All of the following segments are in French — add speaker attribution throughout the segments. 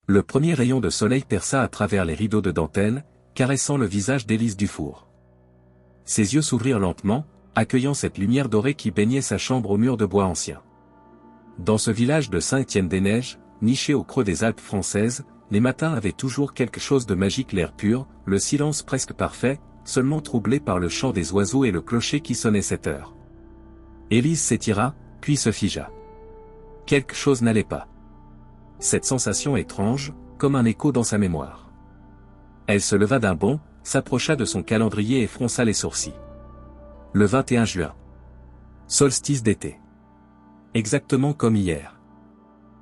Speaker 1: Le premier rayon de soleil perça à travers les rideaux de dentelle, caressant le visage d'Élise Dufour. Ses yeux s'ouvrirent lentement, accueillant cette lumière dorée qui baignait sa chambre au mur de bois ancien. Dans ce village de Saint-Étienne-des-Neiges, niché au creux des Alpes françaises, les matins avaient toujours quelque chose de magique, l'air pur, le silence presque parfait, seulement troublé par le chant des oiseaux et le clocher qui sonnait 7 heures. Élise s'étira, puis se figea. Quelque chose n'allait pas. Cette sensation étrange, comme un écho dans sa mémoire. Elle se leva d'un bond, s'approcha de son calendrier et fronça les sourcils. Le 21 juin. Solstice d'été. Exactement comme hier.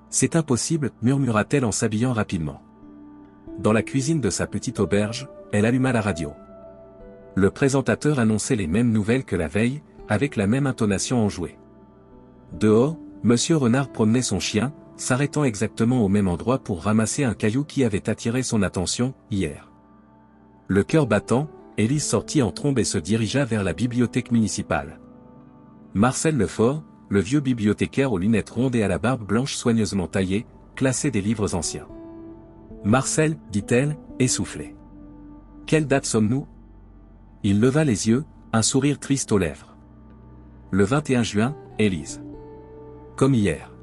Speaker 1: C'est impossible, murmura-t-elle en s'habillant rapidement. Dans la cuisine de sa petite auberge, elle alluma la radio. Le présentateur annonçait les mêmes nouvelles que la veille, avec la même intonation enjouée. Dehors, Monsieur Renard promenait son chien, s'arrêtant exactement au même endroit pour ramasser un caillou qui avait attiré son attention, hier. Le cœur battant, Élise sortit en trombe et se dirigea vers la bibliothèque municipale. Marcel Lefort, le vieux bibliothécaire aux lunettes rondes et à la barbe blanche soigneusement taillée, classait des livres anciens. « Marcel, dit-elle, essoufflée. Quelle date sommes-nous » Il leva les yeux, un sourire triste aux lèvres. « Le 21 juin, Élise. »« Comme hier. »«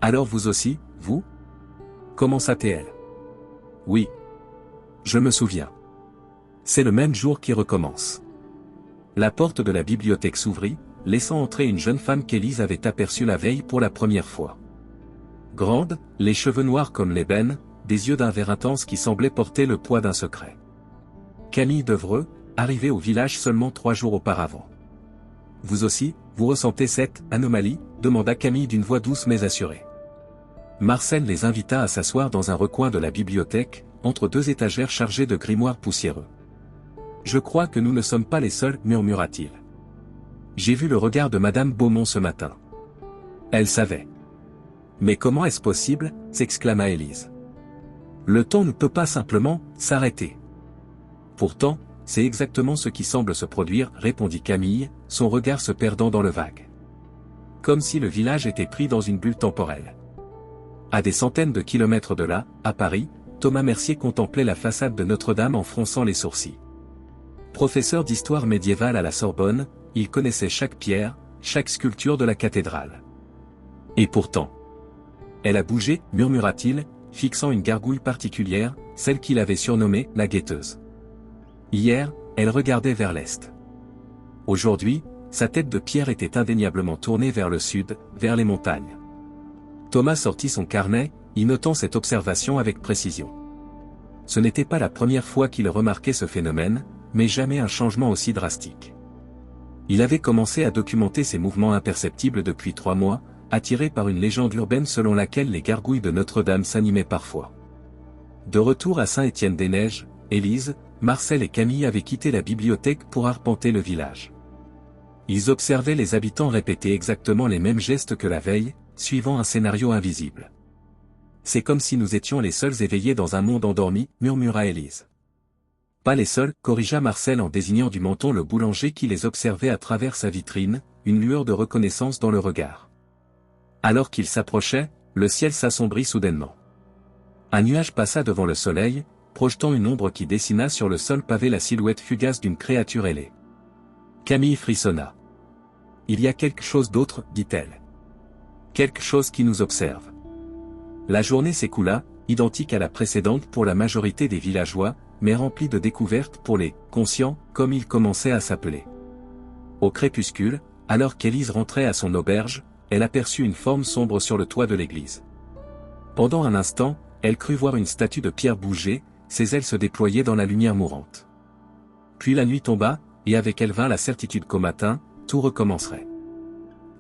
Speaker 1: Alors vous aussi, vous » commença-t-elle. « Oui. Je me souviens. C'est le même jour qui recommence. » La porte de la bibliothèque s'ouvrit, laissant entrer une jeune femme qu'Élise avait aperçue la veille pour la première fois. Grande, les cheveux noirs comme l'ébène, des yeux d'un vert intense qui semblaient porter le poids d'un secret. Camille Devreux, arrivée au village seulement 3 jours auparavant. « Vous aussi, vous ressentez cette anomalie » demanda Camille d'une voix douce mais assurée. Marcel les invita à s'asseoir dans un recoin de la bibliothèque, entre 2 étagères chargées de grimoires poussiéreux. « Je crois que nous ne sommes pas les seuls, murmura-t-il. J'ai vu le regard de Madame Beaumont ce matin. Elle savait. »« Mais comment est-ce possible » s'exclama Élise. « Le temps ne peut pas simplement s'arrêter. » Pourtant, c'est exactement ce qui semble se produire, répondit Camille, son regard se perdant dans le vague. Comme si le village était pris dans une bulle temporelle. À des centaines de kilomètres de là, à Paris, Thomas Mercier contemplait la façade de Notre-Dame en fronçant les sourcils. Professeur d'histoire médiévale à la Sorbonne, il connaissait chaque pierre, chaque sculpture de la cathédrale. Et pourtant. Elle a bougé, murmura-t-il, fixant une gargouille particulière, celle qu'il avait surnommée la guetteuse. Hier, elle regardait vers l'est. Aujourd'hui, sa tête de pierre était indéniablement tournée vers le sud, vers les montagnes. Thomas sortit son carnet, y notant cette observation avec précision. Ce n'était pas la première fois qu'il remarquait ce phénomène, mais jamais un changement aussi drastique. Il avait commencé à documenter ces mouvements imperceptibles depuis 3 mois, attiré par une légende urbaine selon laquelle les gargouilles de Notre-Dame s'animaient parfois. De retour à Saint-Étienne-des-Neiges, Élise, Marcel et Camille avaient quitté la bibliothèque pour arpenter le village. Ils observaient les habitants répéter exactement les mêmes gestes que la veille, suivant un scénario invisible. « C'est comme si nous étions les seuls éveillés dans un monde endormi, » murmura Élise. « Pas les seuls, » corrigea Marcel en désignant du menton le boulanger qui les observait à travers sa vitrine, une lueur de reconnaissance dans le regard. Alors qu'il s'approchait, le ciel s'assombrit soudainement. Un nuage passa devant le soleil, projetant une ombre qui dessina sur le sol pavé la silhouette fugace d'une créature ailée. Camille frissonna. « Il y a quelque chose d'autre, dit-elle. Quelque chose qui nous observe. » La journée s'écoula, identique à la précédente pour la majorité des villageois, mais remplie de découvertes pour les « conscients », comme ils commençaient à s'appeler. Au crépuscule, alors qu'Élise rentrait à son auberge, elle aperçut une forme sombre sur le toit de l'église. Pendant un instant, elle crut voir une statue de pierre bouger, ses ailes se déployaient dans la lumière mourante. Puis la nuit tomba, et avec elle vint la certitude qu'au matin, tout recommencerait.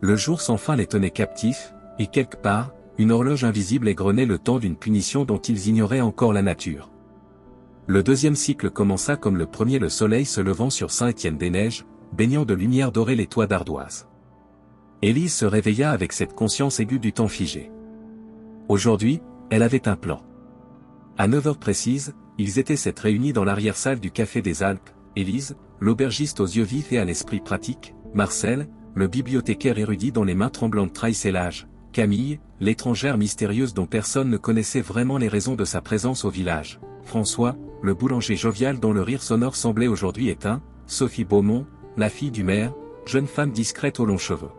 Speaker 1: Le jour sans fin les tenait captifs, et quelque part, une horloge invisible égrenait le temps d'une punition dont ils ignoraient encore la nature. Le deuxième cycle commença comme le premier, le soleil se levant sur Saint-Étienne-des-Neiges, baignant de lumière dorée les toits d'ardoise. Élise se réveilla avec cette conscience aiguë du temps figé. Aujourd'hui, elle avait un plan. À 9 heures précises, ils étaient 7 réunis dans l'arrière-salle du Café des Alpes, Élise, l'aubergiste aux yeux vifs et à l'esprit pratique, Marcel, le bibliothécaire érudit dont les mains tremblantes trahissaient l'âge, Camille, l'étrangère mystérieuse dont personne ne connaissait vraiment les raisons de sa présence au village, François, le boulanger jovial dont le rire sonore semblait aujourd'hui éteint, Sophie Beaumont, la fille du maire, jeune femme discrète aux longs cheveux.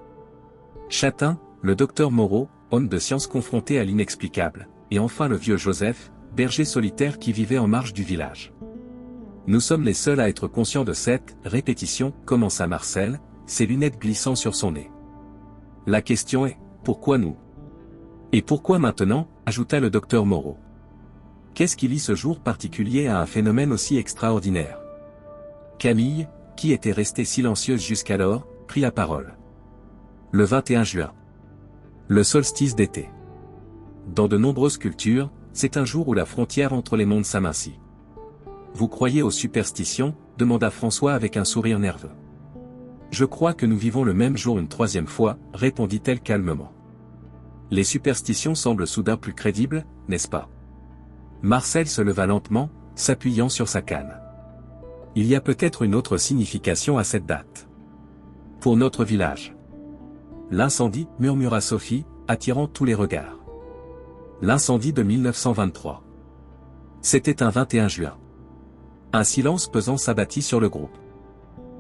Speaker 1: Châtain, le docteur Moreau, homme de science confronté à l'inexplicable, et enfin le vieux Joseph, berger solitaire qui vivait en marge du village. Nous sommes les seuls à être conscients de cette répétition, commença Marcel, ses lunettes glissant sur son nez. La question est, pourquoi nous? Et pourquoi maintenant, ajouta le docteur Moreau. Qu'est-ce qui lie ce jour particulier à un phénomène aussi extraordinaire? Camille, qui était restée silencieuse jusqu'alors, prit la parole. Le 21 juin. Le solstice d'été. Dans de nombreuses cultures, c'est un jour où la frontière entre les mondes s'amincit. Vous croyez aux superstitions? Demanda François avec un sourire nerveux. Je crois que nous vivons le même jour une troisième fois, répondit-elle calmement. Les superstitions semblent soudain plus crédibles, n'est-ce pas? Marcel se leva lentement, s'appuyant sur sa canne. Il y a peut-être une autre signification à cette date. Pour notre village. L'incendie, murmura Sophie, attirant tous les regards. L'incendie de 1923. C'était un 21 juin. Un silence pesant s'abattit sur le groupe.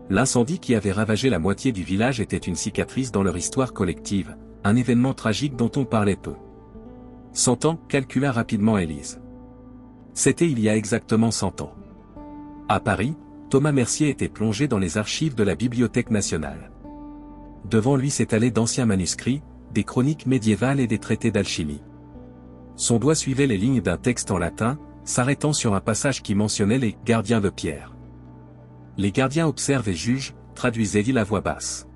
Speaker 1: L'incendie qui avait ravagé la moitié du village était une cicatrice dans leur histoire collective, un événement tragique dont on parlait peu. 100 ans, calcula rapidement Élise. C'était il y a exactement 100 ans. À Paris, Thomas Mercier était plongé dans les archives de la Bibliothèque nationale. Devant lui s'étalaient d'anciens manuscrits, des chroniques médiévales et des traités d'alchimie. Son doigt suivait les lignes d'un texte en latin, s'arrêtant sur un passage qui mentionnait les « gardiens de pierre ». Les gardiens observent et jugent, traduisait-il à voix basse.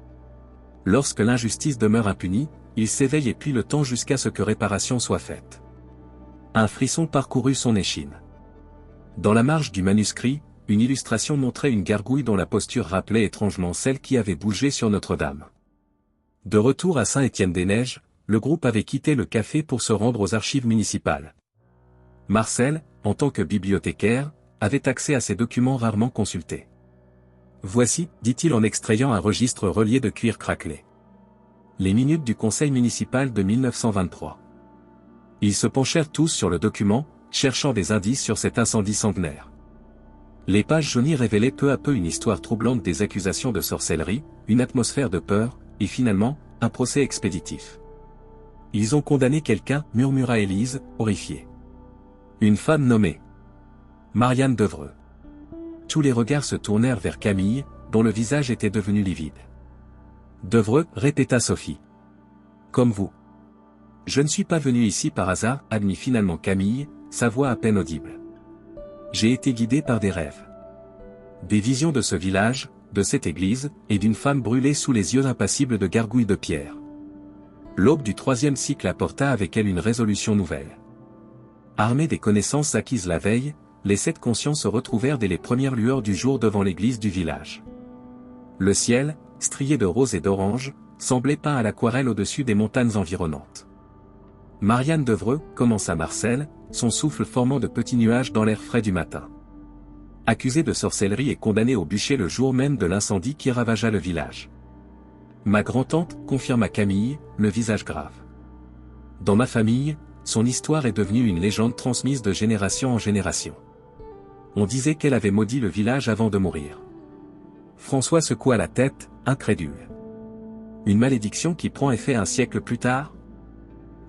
Speaker 1: Lorsque l'injustice demeure impunie, ils s'éveillent et puis le temps jusqu'à ce que réparation soit faite. Un frisson parcourut son échine. Dans la marge du manuscrit, une illustration montrait une gargouille dont la posture rappelait étrangement celle qui avait bougé sur Notre-Dame. De retour à Saint-Étienne-des-Neiges, le groupe avait quitté le café pour se rendre aux archives municipales. Marcel, en tant que bibliothécaire, avait accès à ces documents rarement consultés. Voici, dit-il en extrayant un registre relié de cuir craquelé. Les minutes du conseil municipal de 1923. Ils se penchèrent tous sur le document, cherchant des indices sur cet incendie sanguinaire. Les pages jaunies révélaient peu à peu une histoire troublante des accusations de sorcellerie, une atmosphère de peur, et finalement, un procès expéditif. Ils ont condamné quelqu'un, murmura Élise, horrifiée. Une femme nommée Marianne Devreux. Tous les regards se tournèrent vers Camille, dont le visage était devenu livide. Devreux, répéta Sophie. Comme vous. Je ne suis pas venu ici par hasard, admit finalement Camille, sa voix à peine audible. J'ai été guidé par des rêves. Des visions de ce village, de cette église, et d'une femme brûlée sous les yeux impassibles de gargouilles de pierre. L'aube du 3e cycle apporta avec elle une résolution nouvelle. Armés des connaissances acquises la veille, les 7 conscients se retrouvèrent dès les premières lueurs du jour devant l'église du village. Le ciel, strié de rose et d'orange, semblait peint à l'aquarelle au-dessus des montagnes environnantes. Marianne Devreux, commença Marcel, son souffle formant de petits nuages dans l'air frais du matin. Accusée de sorcellerie et condamnée au bûcher le jour même de l'incendie qui ravagea le village. Ma grand-tante, confirma Camille, le visage grave. Dans ma famille, son histoire est devenue une légende transmise de génération en génération. On disait qu'elle avait maudit le village avant de mourir. François secoua la tête, incrédule. Une malédiction qui prend effet un siècle plus tard?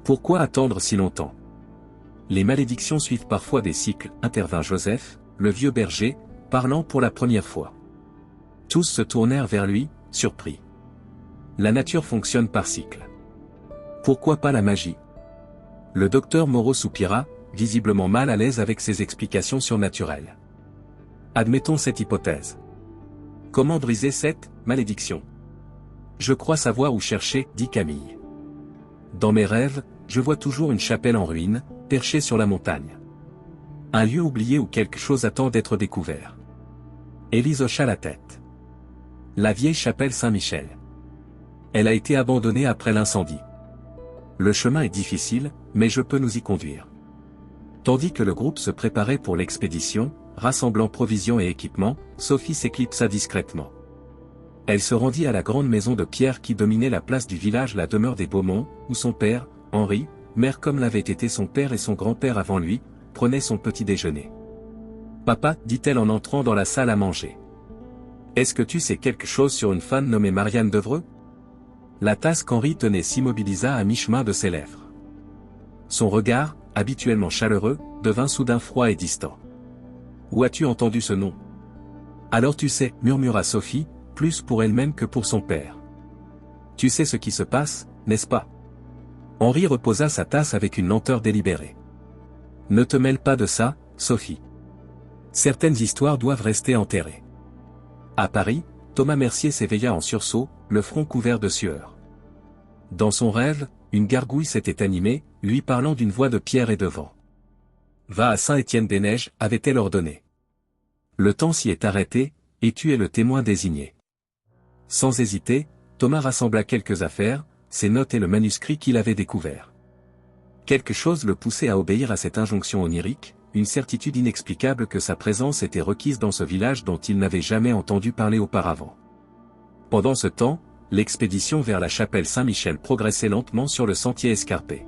Speaker 1: Pourquoi attendre si longtemps? Les malédictions suivent parfois des cycles, intervint Joseph, le vieux berger, parlant pour la première fois. Tous se tournèrent vers lui, surpris. La nature fonctionne par cycle. Pourquoi pas la magie? Le docteur Moreau soupira, visiblement mal à l'aise avec ses explications surnaturelles. Admettons cette hypothèse. Comment briser cette malédiction? Je crois savoir où chercher, dit Camille. Dans mes rêves, je vois toujours une chapelle en ruine, perchée sur la montagne. Un lieu oublié où quelque chose attend d'être découvert. Élise hocha la tête. La vieille chapelle Saint-Michel. Elle a été abandonnée après l'incendie. Le chemin est difficile, mais je peux nous y conduire. Tandis que le groupe se préparait pour l'expédition, rassemblant provisions et équipements, Sophie s'éclipsa discrètement. Elle se rendit à la grande maison de pierre qui dominait la place du village, la demeure des Beaumont, où son père, Henri, maire comme l'avait été son père et son grand-père avant lui, prenait son petit déjeuner. « Papa, dit-elle en entrant dans la salle à manger. Est-ce que tu sais quelque chose sur une femme nommée Marianne Devreux ?» La tasse qu'Henri tenait s'immobilisa à mi-chemin de ses lèvres. Son regard, habituellement chaleureux, devint soudain froid et distant. « Où as-tu entendu ce nom ?»« Alors tu sais, murmura Sophie, plus pour elle-même que pour son père. Tu sais ce qui se passe, n'est-ce pas ?» Henri reposa sa tasse avec une lenteur délibérée. « Ne te mêle pas de ça, Sophie. Certaines histoires doivent rester enterrées. » À Paris, Thomas Mercier s'éveilla en sursaut, le front couvert de sueur. Dans son rêve, une gargouille s'était animée, lui parlant d'une voix de pierre et de vent. « Va à Saint-Étienne-des-Neiges » avait-elle ordonné. Le temps s'y est arrêté, et tu es le témoin désigné. Sans hésiter, Thomas rassembla quelques affaires, ses notes et le manuscrit qu'il avait découvert. Quelque chose le poussait à obéir à cette injonction onirique, une certitude inexplicable que sa présence était requise dans ce village dont il n'avait jamais entendu parler auparavant. Pendant ce temps, l'expédition vers la chapelle Saint-Michel progressait lentement sur le sentier escarpé.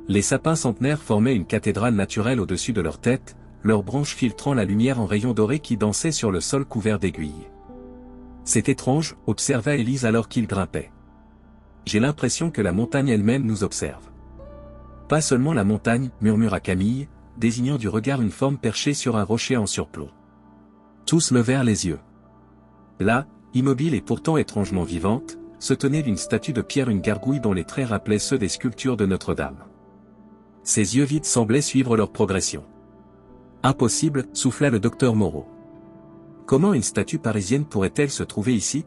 Speaker 1: Les sapins centenaires formaient une cathédrale naturelle au-dessus de leur tête, leurs branches filtrant la lumière en rayons dorés qui dansaient sur le sol couvert d'aiguilles. « C'est étrange, observa Élise alors qu'ils grimpaient. J'ai l'impression que la montagne elle-même nous observe. » Pas seulement la montagne, murmura Camille, désignant du regard une forme perchée sur un rocher en surplomb. Tous levèrent les yeux. Là, immobile et pourtant étrangement vivante, se tenait d'une statue de pierre une gargouille dont les traits rappelaient ceux des sculptures de Notre-Dame. Ses yeux vides semblaient suivre leur progression. Impossible, souffla le docteur Moreau. Comment une statue parisienne pourrait-elle se trouver ici?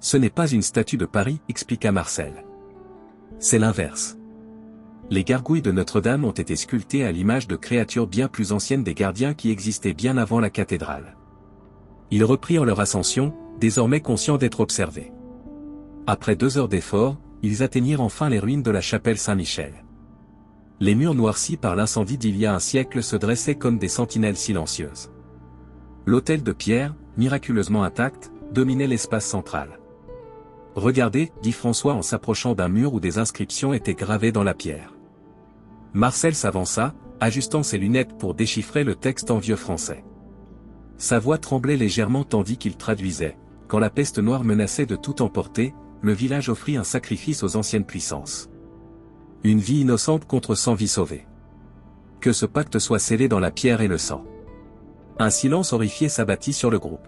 Speaker 1: Ce n'est pas une statue de Paris, expliqua Marcel. C'est l'inverse. Les gargouilles de Notre-Dame ont été sculptées à l'image de créatures bien plus anciennes des gardiens qui existaient bien avant la cathédrale. Ils reprirent leur ascension, désormais conscients d'être observés. Après 2 heures d'effort, ils atteignirent enfin les ruines de la chapelle Saint-Michel. Les murs noircis par l'incendie d'il y a un siècle se dressaient comme des sentinelles silencieuses. L'autel de pierre, miraculeusement intact, dominait l'espace central. « Regardez, dit François en s'approchant d'un mur où des inscriptions étaient gravées dans la pierre. » Marcel s'avança, ajustant ses lunettes pour déchiffrer le texte en vieux français. Sa voix tremblait légèrement tandis qu'il traduisait. Quand la peste noire menaçait de tout emporter, le village offrit un sacrifice aux anciennes puissances. Une vie innocente contre 100 vies sauvées. Que ce pacte soit scellé dans la pierre et le sang. Un silence horrifié s'abattit sur le groupe.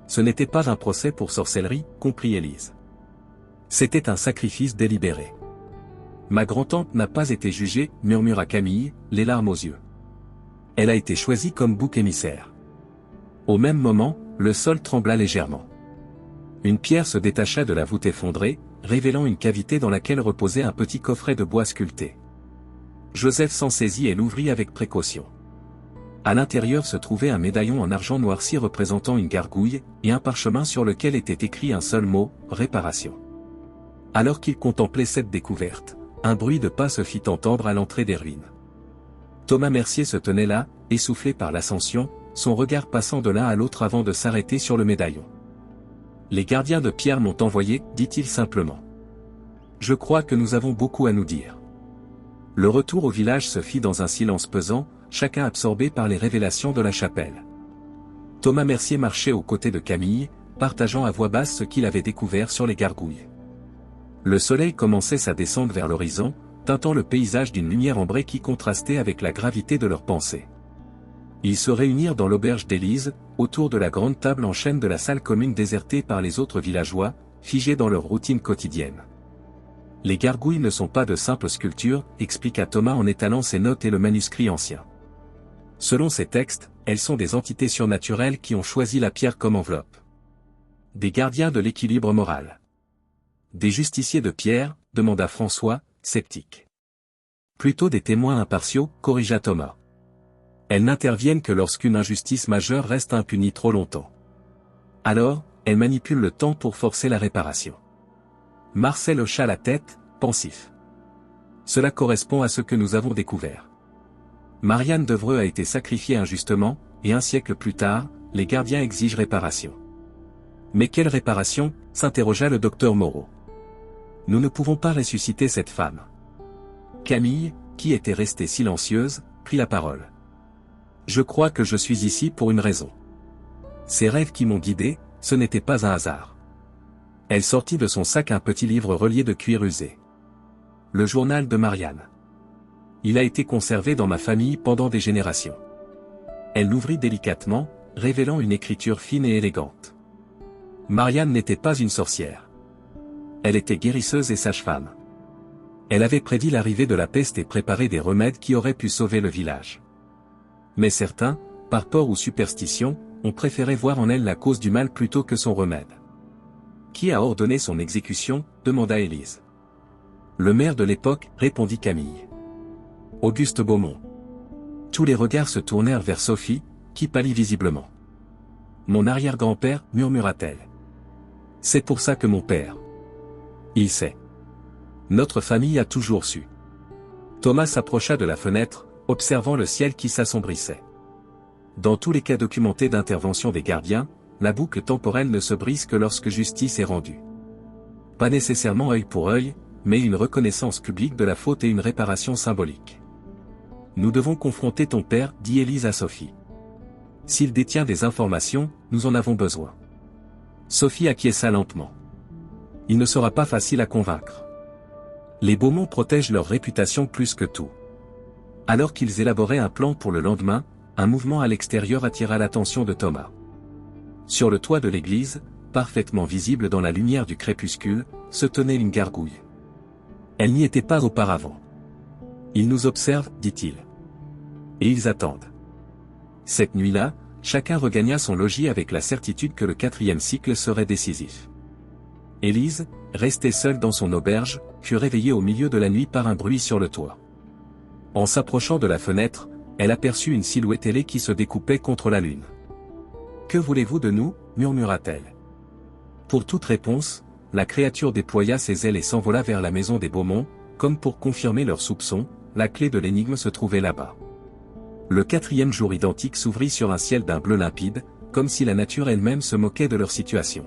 Speaker 1: Ce n'était pas un procès pour sorcellerie, comprit Élise. C'était un sacrifice délibéré. Ma grand-tante n'a pas été jugée, murmura Camille, les larmes aux yeux. Elle a été choisie comme bouc émissaire. Au même moment, le sol trembla légèrement. Une pierre se détacha de la voûte effondrée, révélant une cavité dans laquelle reposait un petit coffret de bois sculpté. Joseph s'en saisit et l'ouvrit avec précaution. À l'intérieur se trouvait un médaillon en argent noirci représentant une gargouille, et un parchemin sur lequel était écrit un seul mot, réparation. Alors qu'il contemplait cette découverte, un bruit de pas se fit entendre à l'entrée des ruines. Thomas Mercier se tenait là, essoufflé par l'ascension, son regard passant de l'un à l'autre avant de s'arrêter sur le médaillon. « Les gardiens de pierre m'ont envoyé, dit-il simplement. Je crois que nous avons beaucoup à nous dire. » Le retour au village se fit dans un silence pesant, chacun absorbé par les révélations de la chapelle. Thomas Mercier marchait aux côtés de Camille, partageant à voix basse ce qu'il avait découvert sur les gargouilles. Le soleil commençait sa descente vers l'horizon, teintant le paysage d'une lumière ambrée qui contrastait avec la gravité de leurs pensées. Ils se réunirent dans l'auberge d'Élise, autour de la grande table en chêne de la salle commune désertée par les autres villageois, figés dans leur routine quotidienne. Les gargouilles ne sont pas de simples sculptures, expliqua Thomas en étalant ses notes et le manuscrit ancien. Selon ces textes, elles sont des entités surnaturelles qui ont choisi la pierre comme enveloppe. Des gardiens de l'équilibre moral. Des justiciers de pierre, demanda François, sceptique. Plutôt des témoins impartiaux, corrigea Thomas. Elles n'interviennent que lorsqu'une injustice majeure reste impunie trop longtemps. Alors, elles manipulent le temps pour forcer la réparation. Marcel hocha la tête, pensif. Cela correspond à ce que nous avons découvert. Marianne Devreux a été sacrifiée injustement, et un siècle plus tard, les gardiens exigent réparation. Mais quelle réparation, s'interrogea le docteur Moreau. Nous ne pouvons pas ressusciter cette femme. Camille, qui était restée silencieuse, prit la parole. Je crois que je suis ici pour une raison. Ces rêves qui m'ont guidé, ce n'était pas un hasard. Elle sortit de son sac un petit livre relié de cuir usé. Le journal de Marianne. Il a été conservé dans ma famille pendant des générations. Elle l'ouvrit délicatement, révélant une écriture fine et élégante. Marianne n'était pas une sorcière. Elle était guérisseuse et sage-femme. Elle avait prédit l'arrivée de la peste et préparé des remèdes qui auraient pu sauver le village. Mais certains, par peur ou superstition, ont préféré voir en elle la cause du mal plutôt que son remède. Qui a ordonné son exécution, demanda Élise. Le maire de l'époque, répondit Camille. Auguste Beaumont. Tous les regards se tournèrent vers Sophie, qui pâlit visiblement. Mon arrière-grand-père, murmura-t-elle. C'est pour ça que mon père. Il sait. Notre famille a toujours su. Thomas s'approcha de la fenêtre, observant le ciel qui s'assombrissait. Dans tous les cas documentés d'intervention des gardiens, la boucle temporelle ne se brise que lorsque justice est rendue. Pas nécessairement œil pour œil, mais une reconnaissance publique de la faute et une réparation symbolique. Nous devons confronter ton père, dit Élise à Sophie. S'il détient des informations, nous en avons besoin. Sophie acquiesça lentement. Il ne sera pas facile à convaincre. Les Beaumont protègent leur réputation plus que tout. Alors qu'ils élaboraient un plan pour le lendemain, un mouvement à l'extérieur attira l'attention de Thomas. Sur le toit de l'église, parfaitement visible dans la lumière du crépuscule, se tenait une gargouille. Elle n'y était pas auparavant. Ils nous observent, dit-il. Et ils attendent. Cette nuit-là, chacun regagna son logis avec la certitude que le 4e cycle serait décisif. Élise, restée seule dans son auberge, fut réveillée au milieu de la nuit par un bruit sur le toit. En s'approchant de la fenêtre, elle aperçut une silhouette ailée qui se découpait contre la lune. « Que voulez-vous de nous » murmura-t-elle. Pour toute réponse, la créature déploya ses ailes et s'envola vers la maison des Beaumont, comme pour confirmer leurs soupçons, la clé de l'énigme se trouvait là-bas. Le 4e jour identique s'ouvrit sur un ciel d'un bleu limpide, comme si la nature elle-même se moquait de leur situation.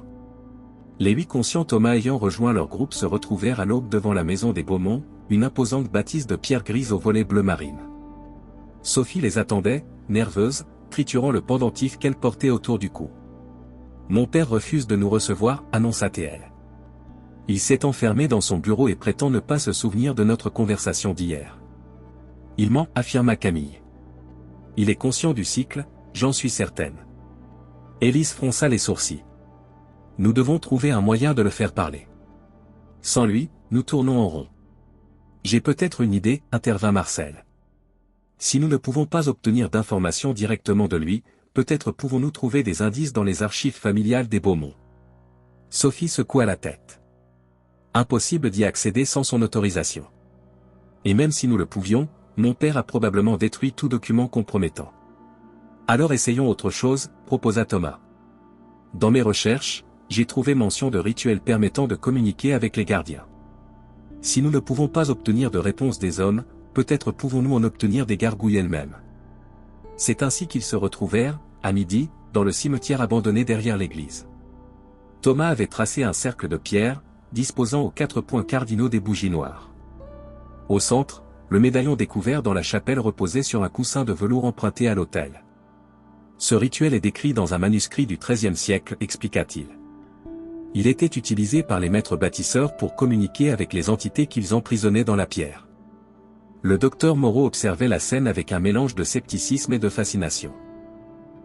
Speaker 1: Les 8 conscients Thomas ayant rejoint leur groupe se retrouvèrent à l'aube devant la maison des Beaumont, une imposante bâtisse de pierre grise au volet bleu marine. Sophie les attendait, nerveuse, triturant le pendentif qu'elle portait autour du cou. « Mon père refuse de nous recevoir » annonça-t-elle. Il s'est enfermé dans son bureau et prétend ne pas se souvenir de notre conversation d'hier. Il ment, affirma Camille. Il est conscient du cycle, j'en suis certaine. Élise fronça les sourcils. Nous devons trouver un moyen de le faire parler. Sans lui, nous tournons en rond. J'ai peut-être une idée, intervint Marcel. Si nous ne pouvons pas obtenir d'informations directement de lui, peut-être pouvons-nous trouver des indices dans les archives familiales des Beaumont. Sophie secoua la tête. Impossible d'y accéder sans son autorisation. Et même si nous le pouvions, mon père a probablement détruit tout document compromettant. Alors essayons autre chose, proposa Thomas. Dans mes recherches, j'ai trouvé mention de rituels permettant de communiquer avec les gardiens. Si nous ne pouvons pas obtenir de réponse des hommes, peut-être pouvons-nous en obtenir des gargouilles elles-mêmes. C'est ainsi qu'ils se retrouvèrent, à midi, dans le cimetière abandonné derrière l'église. Thomas avait tracé un cercle de pierre, disposant aux 4 points cardinaux des bougies noires. Au centre, le médaillon découvert dans la chapelle reposait sur un coussin de velours emprunté à l'autel. Ce rituel est décrit dans un manuscrit du XIIIe siècle, expliqua-t-il. Il était utilisé par les maîtres bâtisseurs pour communiquer avec les entités qu'ils emprisonnaient dans la pierre. Le docteur Moreau observait la scène avec un mélange de scepticisme et de fascination.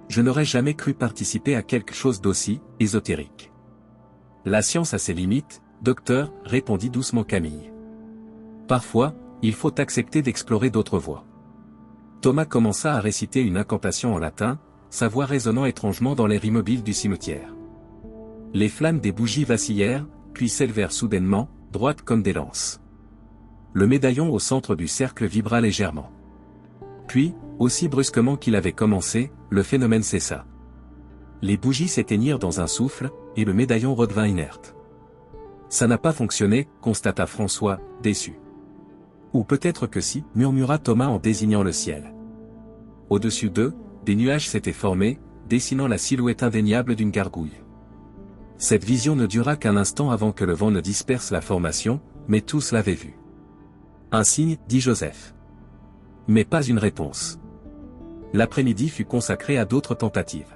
Speaker 1: Je n'aurais jamais cru participer à quelque chose d'aussi ésotérique. La science a ses limites, docteur, répondit doucement Camille. Parfois, il faut accepter d'explorer d'autres voies. Thomas commença à réciter une incantation en latin, sa voix résonnant étrangement dans l'air immobile du cimetière. Les flammes des bougies vacillèrent, puis s'élevèrent soudainement, droites comme des lances. Le médaillon au centre du cercle vibra légèrement. Puis, aussi brusquement qu'il avait commencé, le phénomène cessa. Les bougies s'éteignirent dans un souffle, et le médaillon redevint inerte. Ça n'a pas fonctionné, constata François, déçu. Ou peut-être que si, murmura Thomas en désignant le ciel. Au-dessus d'eux, des nuages s'étaient formés, dessinant la silhouette indéniable d'une gargouille. Cette vision ne dura qu'un instant avant que le vent ne disperse la formation, mais tous l'avaient vu. Un signe, dit Joseph. Mais pas une réponse. L'après-midi fut consacré à d'autres tentatives.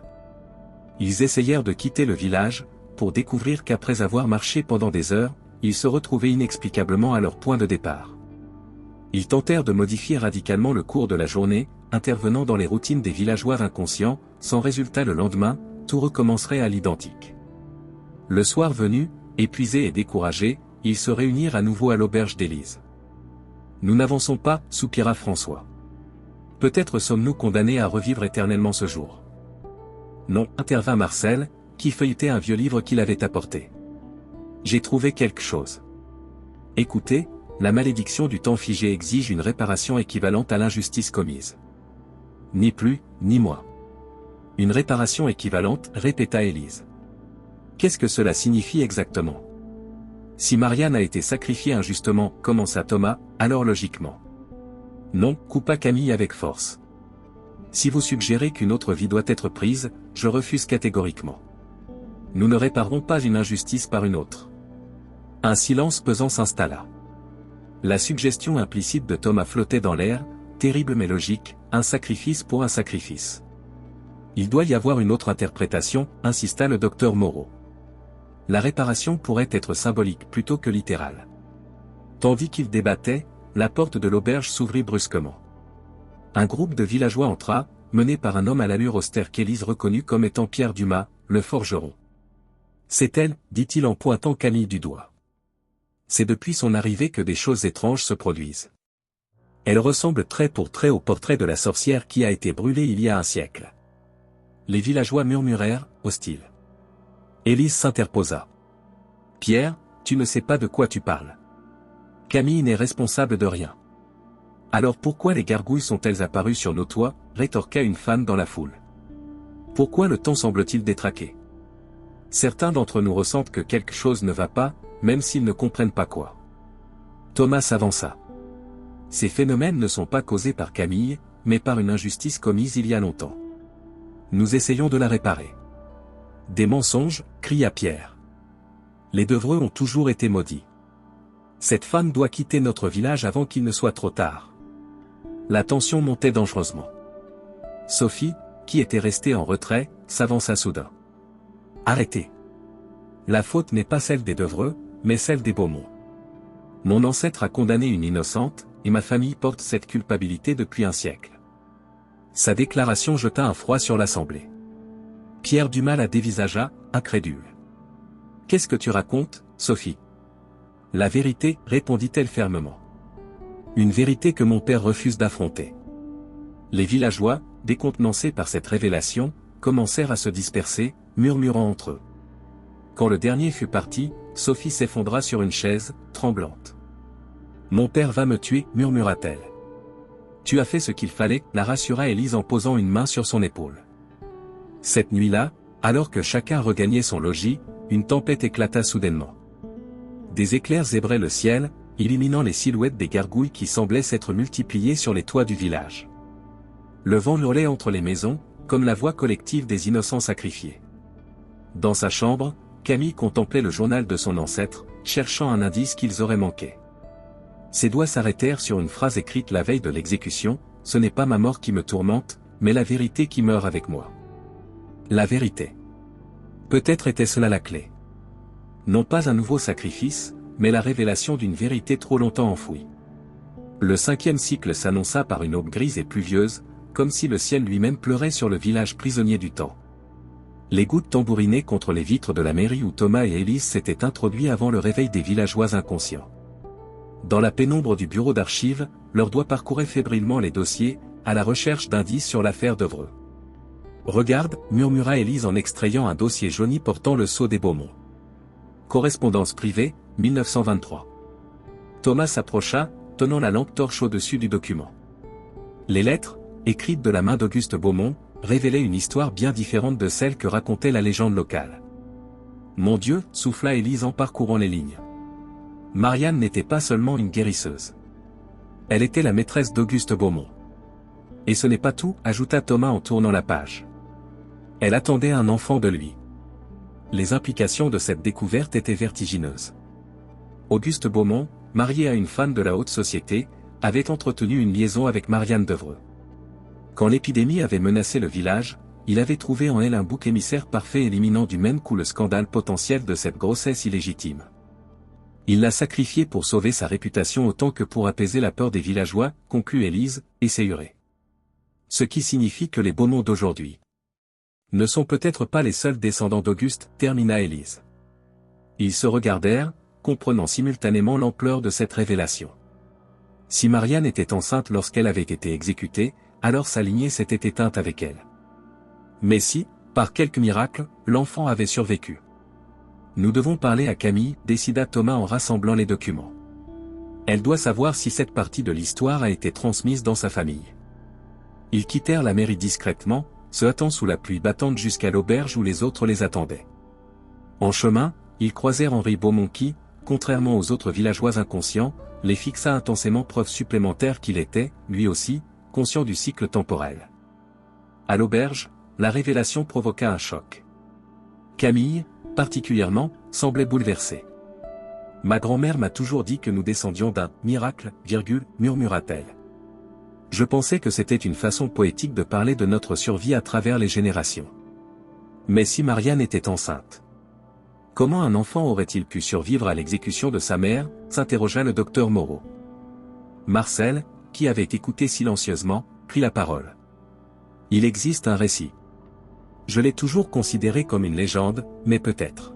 Speaker 1: Ils essayèrent de quitter le village, pour découvrir qu'après avoir marché pendant des heures, ils se retrouvaient inexplicablement à leur point de départ. Ils tentèrent de modifier radicalement le cours de la journée, intervenant dans les routines des villageois inconscients, sans résultat le lendemain, tout recommencerait à l'identique. Le soir venu, épuisés et découragés, ils se réunirent à nouveau à l'auberge d'Élise. « Nous n'avançons pas, soupira François. Peut-être sommes-nous condamnés à revivre éternellement ce jour. » Non, intervint Marcel, qui feuilletait un vieux livre qu'il avait apporté. « J'ai trouvé quelque chose. Écoutez, la malédiction du temps figé exige une réparation équivalente à l'injustice commise. Ni plus, ni moins. Une réparation équivalente, répéta Élise. Qu'est-ce que cela signifie exactement? Si Marianne a été sacrifiée injustement, commença Thomas, alors logiquement. Non, coupa Camille avec force. Si vous suggérez qu'une autre vie doit être prise, je refuse catégoriquement. Nous ne réparerons pas une injustice par une autre. Un silence pesant s'installa. La suggestion implicite de Thomas flottait dans l'air, terrible mais logique, un sacrifice pour un sacrifice. Il doit y avoir une autre interprétation, insista le docteur Moreau. La réparation pourrait être symbolique plutôt que littérale. Tandis qu'il débattait, la porte de l'auberge s'ouvrit brusquement. Un groupe de villageois entra, mené par un homme à l'allure austère qu'Élise reconnut comme étant Pierre Dumas, le forgeron. C'est elle, dit-il en pointant Camille du doigt. C'est depuis son arrivée que des choses étranges se produisent. Elle ressemble trait pour trait au portrait de la sorcière qui a été brûlée il y a un siècle. Les villageois murmurèrent, hostiles. Élise s'interposa. Pierre, tu ne sais pas de quoi tu parles. Camille n'est responsable de rien. Alors pourquoi les gargouilles sont-elles apparues sur nos toits, rétorqua une femme dans la foule. Pourquoi le temps semble-t-il détraqué? Certains d'entre nous ressentent que quelque chose ne va pas, même s'ils ne comprennent pas quoi. Thomas s'avança. Ces phénomènes ne sont pas causés par Camille, mais par une injustice commise il y a longtemps. Nous essayons de la réparer. Des mensonges, cria Pierre. Les Devreux ont toujours été maudits. Cette femme doit quitter notre village avant qu'il ne soit trop tard. La tension montait dangereusement. Sophie, qui était restée en retrait, s'avança soudain. Arrêtez. La faute n'est pas celle des Devreux, mais celle des Beaumont. Mon ancêtre a condamné une innocente, et ma famille porte cette culpabilité depuis un siècle. Sa déclaration jeta un froid sur l'assemblée. Pierre Dumas la dévisagea, incrédule. Qu'est-ce que tu racontes, Sophie? La vérité, répondit-elle fermement. Une vérité que mon père refuse d'affronter. Les villageois, décontenancés par cette révélation, commencèrent à se disperser, murmurant entre eux. Quand le dernier fut parti, Sophie s'effondra sur une chaise, tremblante. Mon père va me tuer, murmura-t-elle. Tu as fait ce qu'il fallait, la rassura Élise en posant une main sur son épaule. Cette nuit-là, alors que chacun regagnait son logis, une tempête éclata soudainement. Des éclairs zébraient le ciel, illuminant les silhouettes des gargouilles qui semblaient s'être multipliées sur les toits du village. Le vent hurlait entre les maisons, comme la voix collective des innocents sacrifiés. Dans sa chambre, Camille contemplait le journal de son ancêtre, cherchant un indice qu'ils auraient manqué. Ses doigts s'arrêtèrent sur une phrase écrite la veille de l'exécution, « Ce n'est pas ma mort qui me tourmente, mais la vérité qui meurt avec moi. » La vérité. Peut-être était cela la clé. Non pas un nouveau sacrifice, mais la révélation d'une vérité trop longtemps enfouie. Le 5e cycle s'annonça par une aube grise et pluvieuse, comme si le ciel lui-même pleurait sur le village prisonnier du temps. Les gouttes tambourinaient contre les vitres de la mairie où Thomas et Élise s'étaient introduits avant le réveil des villageois inconscients. Dans la pénombre du bureau d'archives, leurs doigts parcouraient fébrilement les dossiers, à la recherche d'indices sur l'affaire Devreux. « Regarde, murmura Élise en extrayant un dossier jauni portant le sceau des Beaumont. Correspondance privée, 1923. Thomas s'approcha, tenant la lampe torche au-dessus du document. Les lettres, écrites de la main d'Auguste Beaumont, révélaient une histoire bien différente de celle que racontait la légende locale. Mon Dieu, souffla Élise en parcourant les lignes. Marianne n'était pas seulement une guérisseuse. Elle était la maîtresse d'Auguste Beaumont. Et ce n'est pas tout, ajouta Thomas en tournant la page. Elle attendait un enfant de lui. Les implications de cette découverte étaient vertigineuses. Auguste Beaumont, marié à une femme de la haute société, avait entretenu une liaison avec Marianne Devreux. Quand l'épidémie avait menacé le village, il avait trouvé en elle un bouc émissaire parfait éliminant du même coup le scandale potentiel de cette grossesse illégitime. Il l'a sacrifiée pour sauver sa réputation autant que pour apaiser la peur des villageois, conclut Élise, et Séhuré. Ce qui signifie que les Beaumont d'aujourd'hui ne sont peut-être pas les seuls descendants d'Auguste, termina Élise. Ils se regardèrent, comprenant simultanément l'ampleur de cette révélation. Si Marianne était enceinte lorsqu'elle avait été exécutée, alors sa lignée s'était éteinte avec elle. Mais si, par quelque miracle, l'enfant avait survécu. Nous devons parler à Camille, décida Thomas en rassemblant les documents. Elle doit savoir si cette partie de l'histoire a été transmise dans sa famille. Ils quittèrent la mairie discrètement, se hâtant sous la pluie battante jusqu'à l'auberge où les autres les attendaient. En chemin, ils croisèrent Henri Beaumont qui, contrairement aux autres villageois inconscients, les fixa intensément, preuve supplémentaire qu'il était, lui aussi, conscient du cycle temporel. À l'auberge, la révélation provoqua un choc. Camille, particulièrement, semblait bouleversée. « Ma grand-mère m'a toujours dit que nous descendions d'un miracle, murmura-t-elle. Je pensais que c'était une façon poétique de parler de notre survie à travers les générations. Mais si Marianne était enceinte, comment un enfant aurait-il pu survivre à l'exécution de sa mère, s'interrogea le docteur Moreau. Marcel, qui avait écouté silencieusement, prit la parole. Il existe un récit. Je l'ai toujours considéré comme une légende, mais peut-être.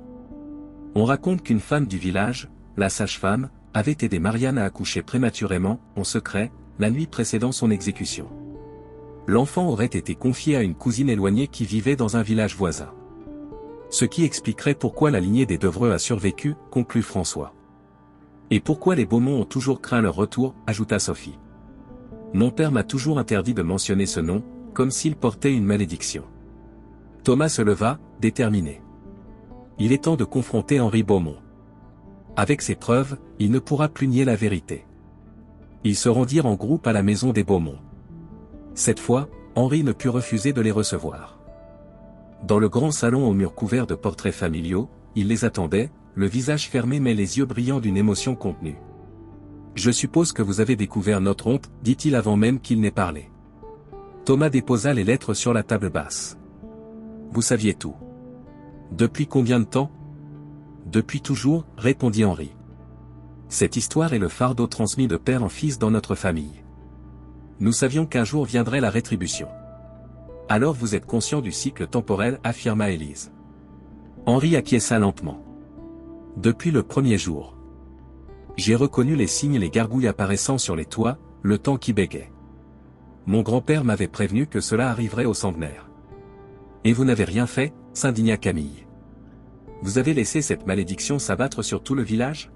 Speaker 1: On raconte qu'une femme du village, la sage-femme, avait aidé Marianne à accoucher prématurément, en secret, la nuit précédant son exécution. L'enfant aurait été confié à une cousine éloignée qui vivait dans un village voisin. Ce qui expliquerait pourquoi la lignée des Devreux a survécu, conclut François. Et pourquoi les Beaumont ont toujours craint leur retour, ajouta Sophie. Mon père m'a toujours interdit de mentionner ce nom, comme s'il portait une malédiction. Thomas se leva, déterminé. Il est temps de confronter Henri Beaumont. Avec ses preuves, il ne pourra plus nier la vérité. Ils se rendirent en groupe à la maison des Beaumont. Cette fois, Henri ne put refuser de les recevoir. Dans le grand salon aux murs couverts de portraits familiaux, il les attendait, le visage fermé mais les yeux brillants d'une émotion contenue. « Je suppose que vous avez découvert notre honte, dit-il avant même qu'il n'ait parlé. » Thomas déposa les lettres sur la table basse. « Vous saviez tout. » « Depuis combien de temps ? » ?»« Depuis toujours, répondit Henri. « Cette histoire est le fardeau transmis de père en fils dans notre famille. Nous savions qu'un jour viendrait la rétribution. » « Alors vous êtes conscient du cycle temporel, affirma Élise. Henri acquiesça lentement. « Depuis le premier jour. J'ai reconnu les signes, les gargouilles apparaissant sur les toits, le temps qui bégait. Mon grand-père m'avait prévenu que cela arriverait au centenaire. »« Et vous n'avez rien fait ?» s'indigna Camille. « Vous avez laissé cette malédiction s'abattre sur tout le village ? »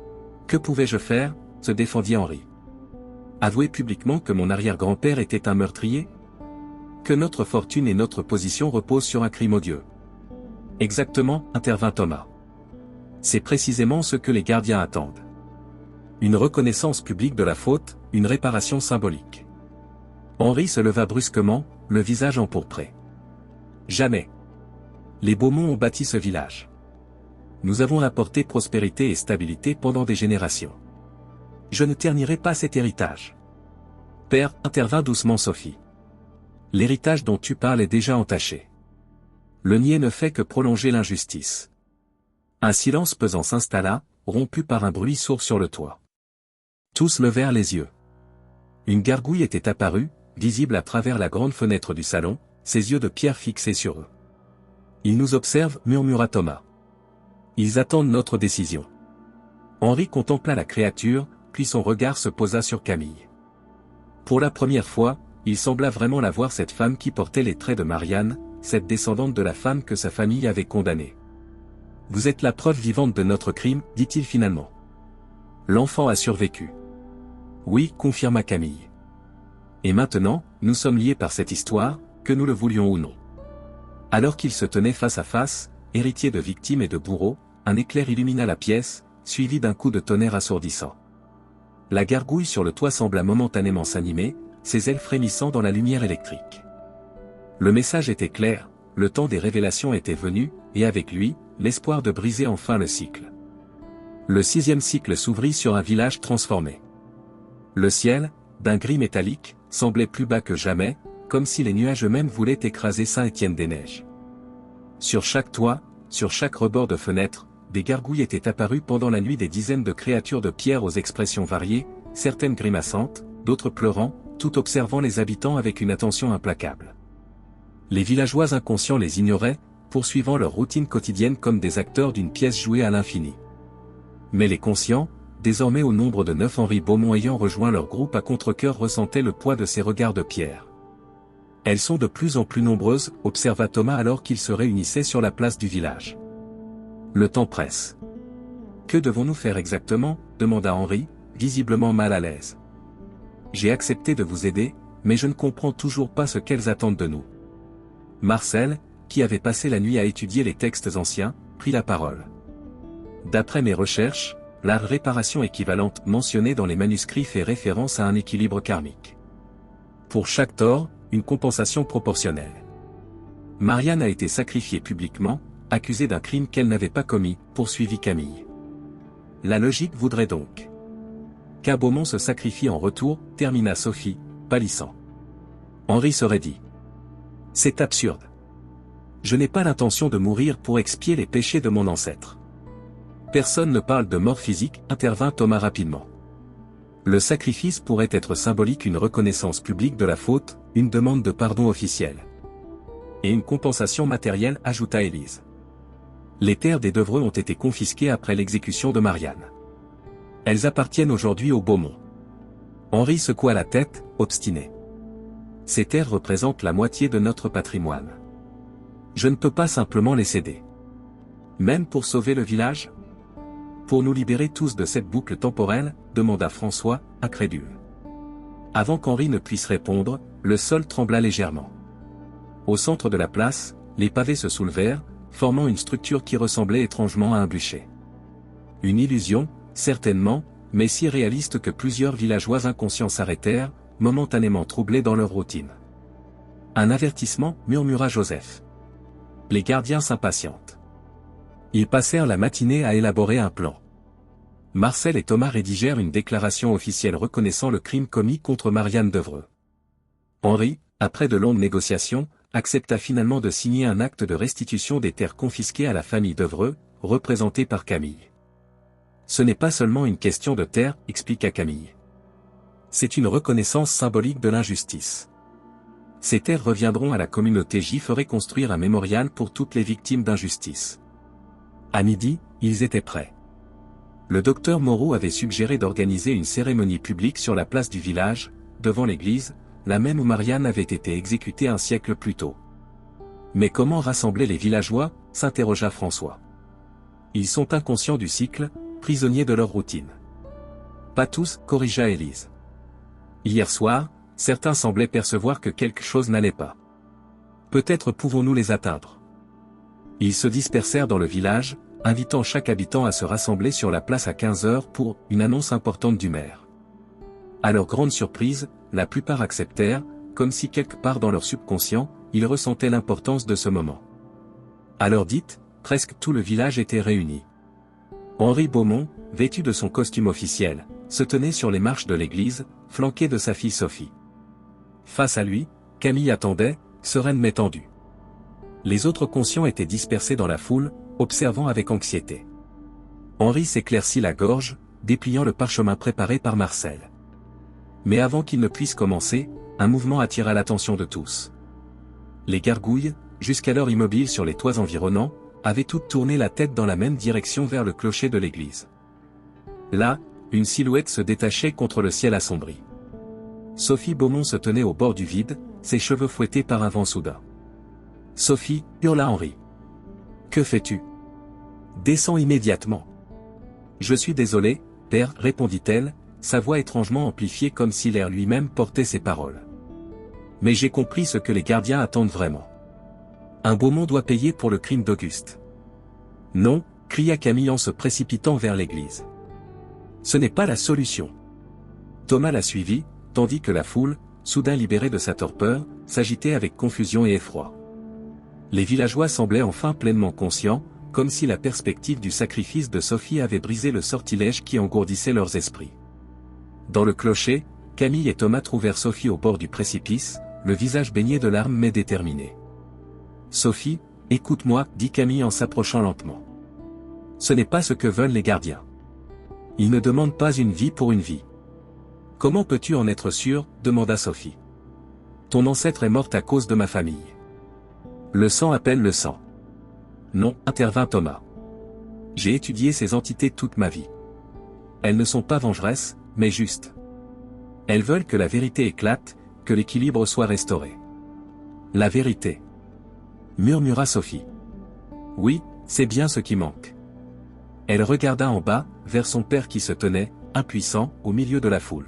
Speaker 1: « Que pouvais-je faire ?» se défendit Henri. « Avouer publiquement que mon arrière-grand-père était un meurtrier ? Que notre fortune et notre position reposent sur un crime odieux. »« Exactement, intervint Thomas. C'est précisément ce que les gardiens attendent. Une reconnaissance publique de la faute, une réparation symbolique. » Henri se leva brusquement, le visage empourpré. « Jamais. Les Beaumont ont bâti ce village. Nous avons apporté prospérité et stabilité pendant des générations. Je ne ternirai pas cet héritage. » « Père, intervint doucement Sophie. L'héritage dont tu parles est déjà entaché. Le nier ne fait que prolonger l'injustice. » Un silence pesant s'installa, rompu par un bruit sourd sur le toit. Tous levèrent les yeux. Une gargouille était apparue, visible à travers la grande fenêtre du salon, ses yeux de pierre fixés sur eux. « Ils nous observent, murmura Thomas. Ils attendent notre décision. » Henri contempla la créature, puis son regard se posa sur Camille. Pour la première fois, il sembla vraiment la voir, cette femme qui portait les traits de Marianne, cette descendante de la femme que sa famille avait condamnée. « Vous êtes la preuve vivante de notre crime, dit-il finalement. L'enfant a survécu. » « Oui, confirma Camille. Et maintenant, nous sommes liés par cette histoire, que nous le voulions ou non. » Alors qu'ils se tenaient face à face, héritiers de victimes et de bourreaux, un éclair illumina la pièce, suivi d'un coup de tonnerre assourdissant. La gargouille sur le toit sembla momentanément s'animer, ses ailes frémissant dans la lumière électrique. Le message était clair, le temps des révélations était venu, et avec lui, l'espoir de briser enfin le cycle. Le 6e cycle s'ouvrit sur un village transformé. Le ciel, d'un gris métallique, semblait plus bas que jamais, comme si les nuages eux-mêmes voulaient écraser Saint-Étienne-des-Neiges. Sur chaque toit, sur chaque rebord de fenêtre, des gargouilles étaient apparues pendant la nuit, des dizaines de créatures de pierre aux expressions variées, certaines grimaçantes, d'autres pleurant, tout observant les habitants avec une attention implacable. Les villageois inconscients les ignoraient, poursuivant leur routine quotidienne comme des acteurs d'une pièce jouée à l'infini. Mais les conscients, désormais au nombre de 9, Henri Beaumont ayant rejoint leur groupe à contre-cœur, ressentaient le poids de ces regards de pierre. Elles sont de plus en plus nombreuses, observa Thomas alors qu'ils se réunissaient sur la place du village. Le temps presse. Que devons-nous faire exactement, demanda Henri, visiblement mal à l'aise. J'ai accepté de vous aider, mais je ne comprends toujours pas ce qu'elles attendent de nous. Marcel, qui avait passé la nuit à étudier les textes anciens, prit la parole. D'après mes recherches, la réparation équivalente mentionnée dans les manuscrits fait référence à un équilibre karmique. Pour chaque tort, une compensation proportionnelle. Marianne a été sacrifiée publiquement, accusée d'un crime qu'elle n'avait pas commis, poursuivit Camille. La logique voudrait donc qu'un Beaumont se sacrifie en retour, termina Sophie, pâlissant. Henri serait dit. C'est absurde. Je n'ai pas l'intention de mourir pour expier les péchés de mon ancêtre. Personne ne parle de mort physique, intervint Thomas rapidement. Le sacrifice pourrait être symbolique, une reconnaissance publique de la faute, une demande de pardon officielle. Et une compensation matérielle, ajouta Élise. Les terres des Devreux ont été confisquées après l'exécution de Marianne. Elles appartiennent aujourd'hui aux Beaumont. Henri secoua la tête, obstiné. Ces terres représentent la moitié de notre patrimoine. Je ne peux pas simplement les céder. Même pour sauver le village ? Pour nous libérer tous de cette boucle temporelle, demanda François, incrédule. Avant qu'Henri ne puisse répondre, le sol trembla légèrement. Au centre de la place, les pavés se soulevèrent, formant une structure qui ressemblait étrangement à un bûcher. Une illusion, certainement, mais si réaliste que plusieurs villageois inconscients s'arrêtèrent, momentanément troublés dans leur routine. Un avertissement, murmura Joseph. Les gardiens s'impatientent. Ils passèrent la matinée à élaborer un plan. Marcel et Thomas rédigèrent une déclaration officielle reconnaissant le crime commis contre Marianne Devreux. Henri, après de longues négociations, accepta finalement de signer un acte de restitution des terres confisquées à la famille Devreux, représentée par Camille. Ce n'est pas seulement une question de terre, expliqua Camille. C'est une reconnaissance symbolique de l'injustice. Ces terres reviendront à la communauté. J'y ferai construire un mémorial pour toutes les victimes d'injustice. À midi, ils étaient prêts. Le docteur Moreau avait suggéré d'organiser une cérémonie publique sur la place du village, devant l'église, la même où Marianne avait été exécutée un siècle plus tôt. Mais comment rassembler les villageois, s'interrogea François. Ils sont inconscients du cycle, prisonniers de leur routine. Pas tous, corrigea Élise. Hier soir, certains semblaient percevoir que quelque chose n'allait pas. Peut-être pouvons-nous les atteindre. Ils se dispersèrent dans le village, invitant chaque habitant à se rassembler sur la place à 15 heures pour une annonce importante du maire. À leur grande surprise, la plupart acceptèrent, comme si quelque part dans leur subconscient, ils ressentaient l'importance de ce moment. À l'heure dite, presque tout le village était réuni. Henri Beaumont, vêtu de son costume officiel, se tenait sur les marches de l'église, flanqué de sa fille Sophie. Face à lui, Camille attendait, sereine mais tendue. Les autres conscients étaient dispersés dans la foule, observant avec anxiété. Henri s'éclaircit la gorge, dépliant le parchemin préparé par Marcel. Mais avant qu'il ne puisse commencer, un mouvement attira l'attention de tous. Les gargouilles, jusqu'alors immobiles sur les toits environnants, avaient toutes tourné la tête dans la même direction vers le clocher de l'église. Là, une silhouette se détachait contre le ciel assombri. Sophie Beaumont se tenait au bord du vide, ses cheveux fouettés par un vent soudain. « Sophie » hurla Henri. « Que fais-tu ? Descends immédiatement. »« Je suis désolé, père, » répondit-elle, sa voix étrangement amplifiée comme si l'air lui-même portait ses paroles. « Mais j'ai compris ce que les gardiens attendent vraiment. Un Beaumont doit payer pour le crime d'Auguste. »« Non » cria Camille en se précipitant vers l'église. « Ce n'est pas la solution. » Thomas la suivit, tandis que la foule, soudain libérée de sa torpeur, s'agitait avec confusion et effroi. Les villageois semblaient enfin pleinement conscients, comme si la perspective du sacrifice de Sophie avait brisé le sortilège qui engourdissait leurs esprits. Dans le clocher, Camille et Thomas trouvèrent Sophie au bord du précipice, le visage baigné de larmes mais déterminé. « Sophie, écoute-moi, dit Camille en s'approchant lentement. Ce n'est pas ce que veulent les gardiens. Ils ne demandent pas une vie pour une vie. Comment peux-tu en être sûr, demanda Sophie. Ton ancêtre est morte à cause de ma famille. Le sang appelle le sang. Non, intervint Thomas. J'ai étudié ces entités toute ma vie. Elles ne sont pas vengeresses, mais justes. Elles veulent que la vérité éclate, que l'équilibre soit restauré. La vérité. Murmura Sophie. Oui, c'est bien ce qui manque. Elle regarda en bas, vers son père qui se tenait, impuissant, au milieu de la foule.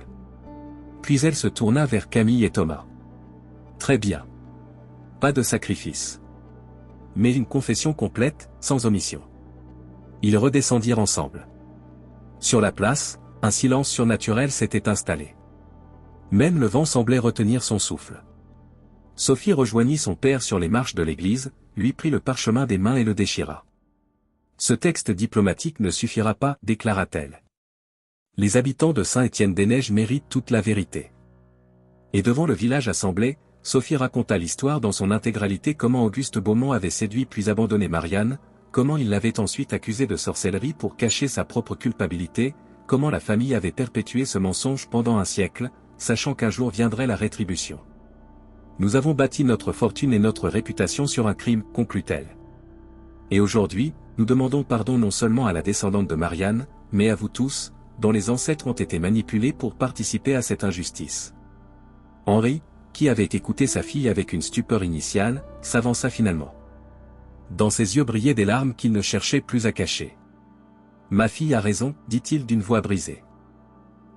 Speaker 1: Puis elle se tourna vers Camille et Thomas. Très bien. Pas de sacrifice. Mais une confession complète, sans omission. Ils redescendirent ensemble. Sur la place, un silence surnaturel s'était installé. Même le vent semblait retenir son souffle. Sophie rejoignit son père sur les marches de l'église, lui prit le parchemin des mains et le déchira. Ce texte diplomatique ne suffira pas, déclara-t-elle. Les habitants de Saint-Étienne-des-Neiges méritent toute la vérité. Et devant le village assemblé, Sophie raconta l'histoire dans son intégralité, comment Auguste Beaumont avait séduit puis abandonné Marianne, comment il l'avait ensuite accusée de sorcellerie pour cacher sa propre culpabilité, comment la famille avait perpétué ce mensonge pendant un siècle, sachant qu'un jour viendrait la rétribution. Nous avons bâti notre fortune et notre réputation sur un crime, conclut-elle. Et aujourd'hui, nous demandons pardon non seulement à la descendante de Marianne, mais à vous tous, dont les ancêtres ont été manipulés pour participer à cette injustice. Henri, qui avait écouté sa fille avec une stupeur initiale, s'avança finalement. Dans ses yeux brillaient des larmes qu'il ne cherchait plus à cacher. « Ma fille a raison, dit-il d'une voix brisée.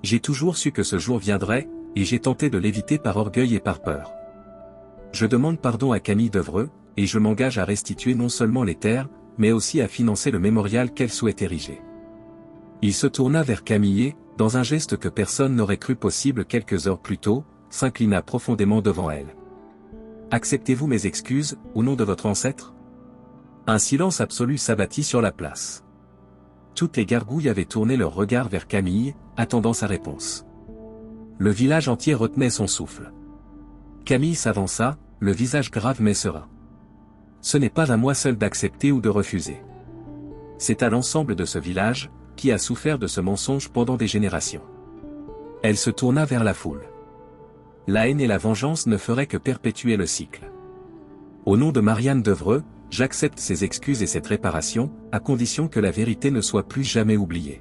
Speaker 1: J'ai toujours su que ce jour viendrait, et j'ai tenté de l'éviter par orgueil et par peur. Je demande pardon à Camille Devreux, et je m'engage à restituer non seulement les terres, mais aussi à financer le mémorial qu'elle souhaite ériger. » Il se tourna vers Camille et, dans un geste que personne n'aurait cru possible quelques heures plus tôt, s'inclina profondément devant elle. « Acceptez-vous mes excuses, au nom de votre ancêtre ?» Un silence absolu s'abattit sur la place. Toutes les gargouilles avaient tourné leur regard vers Camille, attendant sa réponse. Le village entier retenait son souffle. Camille s'avança, le visage grave mais serein. « Ce n'est pas à moi seul d'accepter ou de refuser. C'est à l'ensemble de ce village, qui a souffert de ce mensonge pendant des générations. » Elle se tourna vers la foule. La haine et la vengeance ne feraient que perpétuer le cycle. Au nom de Marianne Devreux, j'accepte ces excuses et cette réparation, à condition que la vérité ne soit plus jamais oubliée.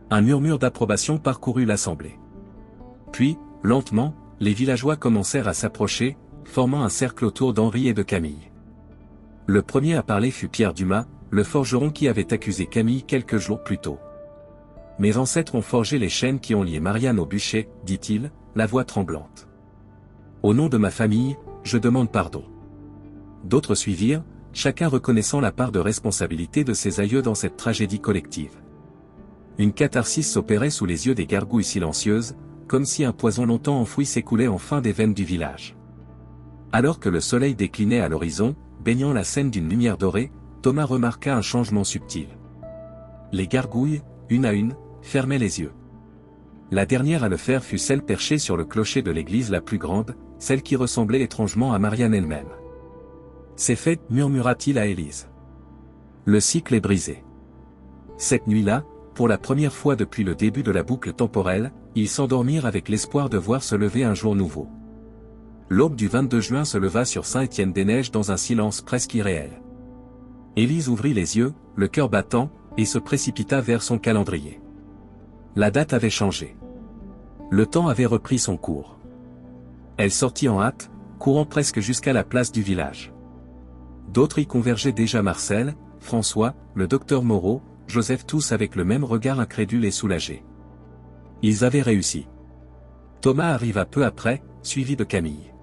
Speaker 1: Un murmure d'approbation parcourut l'assemblée. Puis, lentement, les villageois commencèrent à s'approcher, formant un cercle autour d'Henri et de Camille. Le premier à parler fut Pierre Dumas, le forgeron qui avait accusé Camille quelques jours plus tôt. « Mes ancêtres ont forgé les chaînes qui ont lié Marianne au bûcher, dit-il, la voix tremblante. Au nom de ma famille, je demande pardon. » D'autres suivirent, chacun reconnaissant la part de responsabilité de ses aïeux dans cette tragédie collective. Une catharsis s'opérait sous les yeux des gargouilles silencieuses, comme si un poison longtemps enfoui s'écoulait enfin des veines du village. Alors que le soleil déclinait à l'horizon, baignant la scène d'une lumière dorée, Thomas remarqua un changement subtil. Les gargouilles, une à une, fermaient les yeux. La dernière à le faire fut celle perchée sur le clocher de l'église la plus grande, celle qui ressemblait étrangement à Marianne elle-même. « C'est fait, murmura-t-il à Élise. Le cycle est brisé. » Cette nuit-là, pour la première fois depuis le début de la boucle temporelle, ils s'endormirent avec l'espoir de voir se lever un jour nouveau. L'aube du 22 juin se leva sur Saint-Étienne-des-Neiges dans un silence presque irréel. Élise ouvrit les yeux, le cœur battant, et se précipita vers son calendrier. La date avait changé. Le temps avait repris son cours. Elle sortit en hâte, courant presque jusqu'à la place du village. D'autres y convergeaient déjà: Marcel, François, le docteur Moreau, Joseph, tous avec le même regard incrédule et soulagé. Ils avaient réussi. Thomas arriva peu après, suivi de Camille.